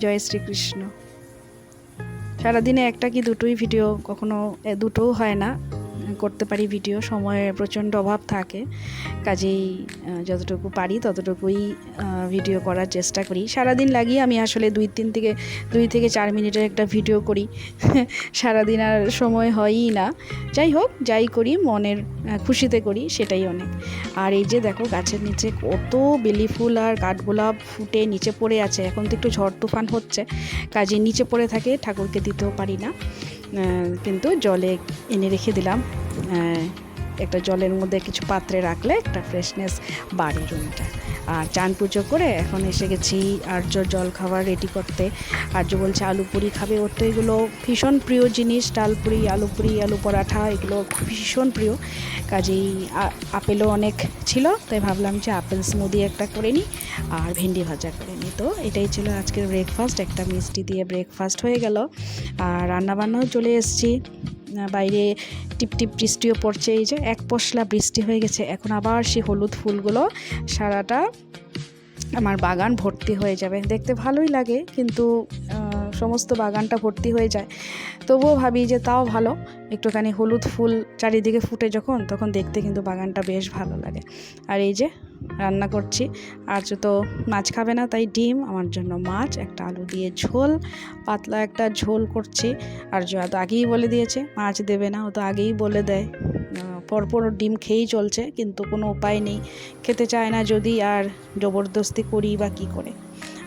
জয় শ্রীকৃষ্ণ। সারাদিনে একটা কি দুটোই ভিডিও, কখনো দুটোও হয় না করতে পারি ভিডিও, সময়ের প্রচণ্ড অভাব থাকে। কাজেই যতটুকু পারি ততটুকুই ভিডিও করার চেষ্টা করি। সারাদিন লাগিয়ে আমি আসলে 2 থেকে 4 মিনিটের একটা ভিডিও করি। সারাদিন আর সময় হয়ই না। যাই হোক, যাই করি মনের খুশিতে করি, সেটাই অনেক। আর এই যে দেখো গাছের নিচে কত বেলি ফুল আর কাঠগোলাপ ফুটে নিচে পড়ে আছে। এখন তো একটু ঝড় তুফান হচ্ছে, কাজে নিচে পড়ে থাকে, ঠাকুরকে দিতেও পারি না। কিন্তু জলে এনে রেখে দিলাম। একটা জলের মধ্যে কিছু পাত্রে রাখলে একটা ফ্রেশনেস বাড়ে রুমটা। আর চান পুজো করে এখন এসে গেছি আর্য জল খাবার রেডি করতে। আর্য বলছে আলু পুরি খাবে, ওর তো এগুলো ভীষণ প্রিয় জিনিস, ডাল পুরি, আলু পরাঠা, এগুলো ভীষণ প্রিয়। কাজেই আপেলও অনেক ছিল, তাই ভাবলাম যে আপেল স্মুদি একটা করে নিই আর ভেন্ডি ভাজা করে নিই। তো এটাই ছিল আজকের ব্রেকফাস্ট, একটা মিষ্টি দিয়ে ব্রেকফাস্ট হয়ে গেল। আর রান্নাবান্নাও চলে এসেছি। বাইরে টিপটিপ বৃষ্টিও পড়ছে, এই যে এক পশলা বৃষ্টি হয়ে গেছে। এখন আবার সেই হলুদ ফুলগুলো সারাটা আমার বাগান ভর্তি হয়ে যাবে। দেখতে ভালোই লাগে, কিন্তু সমস্ত বাগানটা ভর্তি হয়ে যায়। তবুও ভাবি যে তাও ভালো, একটুখানি হলুদ ফুল চারিদিকে ফুটে যখন, তখন দেখতে কিন্তু বাগানটা বেশ ভালো লাগে। আর এই যে রান্না করছি, আর তো মাছ খাবে না, তাই ডিম, আমার জন্য মাছ, একটা আলু দিয়ে ঝোল, পাতলা একটা ঝোল করছি। আর তো আগেই বলে দিয়েছে মাছ দেবে না, ও তো আগেই বলে দেয়। পরপর ডিম খেয়েই চলছে, কিন্তু কোনো উপায় নেই, খেতে চায় না যদি, আর জবরদস্তি করি বা কী করে।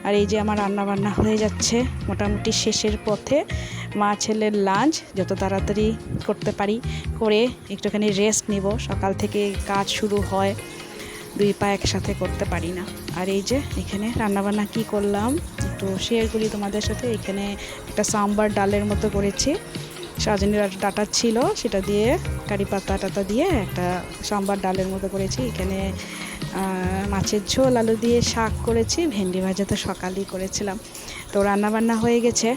আর এই যে আমার রান্নাবান্না হয়ে যাচ্ছে, মোটামুটি শেষের পথে। মা ছেলের লাঞ্চ যত তাড়াতাড়ি করতে পারি করে একটুখানি রেস্ট নিব। সকাল থেকে কাজ শুরু হয়, 2 পা একসাথে করতে পারি না। আর এই যে এখানে রান্নাবান্না কি করলাম একটু শেয়ার করি তোমাদের সাথে। এখানে একটা সাম্বার ডালের মতো করেছি, সজনের ডাঁটা ছিল, সেটা দিয়ে কারি পাতা টাতা দিয়ে একটা সাম্বার ডালের মতো করেছি। এখানে মাছের ঝোল, আলু দিয়ে শাক করেছি, ভেন্ডি ভাজা তো সকালেই করেছিলাম। তো রান্নাবান্না হয়ে গেছে,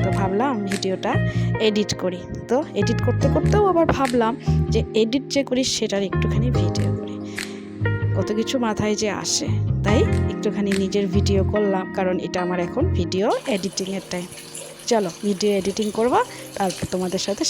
তো ভাবলাম ভিডিওটা এডিট করি। তো এডিট করতে করতেও আবার ভাবলাম যে এডিট যে করি সেটার একটুখানি ভিডিও করি, কত কিছু মাথায় যে আসে, তাই একটুখানি নিজের ভিডিও করলাম, কারণ এটা আমার এখন ভিডিও এডিটিংয়ের টাইম। চলো ভিডিও এডিটিং করবা, তারপর তোমাদের সাথে